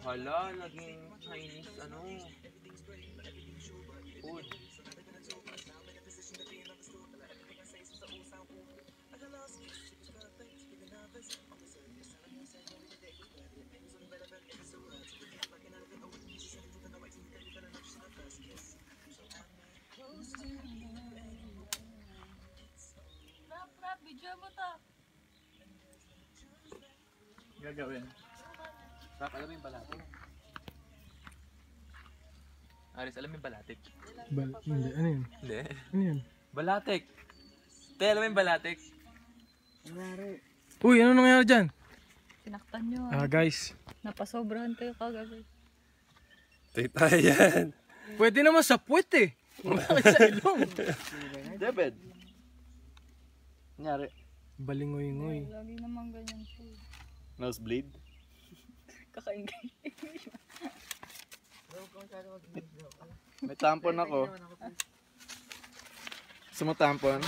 Hala, naging Chinese food. Rap, video mo to. Gagawin. Rap, alam mo yung balatik? Aris, alam mo yung balatik? Hindi, ano yun? Hindi. Ano yun? Balatik! Te, alam mo yung balatik? Uy, ano nangyari dyan? Sinaktan nyo Guys. Napasobrahan kayo kagabi. Tayo yan. Pwede naman sa puwet eh. Bakit sa ilong? David. Nangyari. Balingoy-ngoy. Lagi naman ganyan siya. Nosebleed. Kakaingay. May tampon ako. Gusto mo tampon?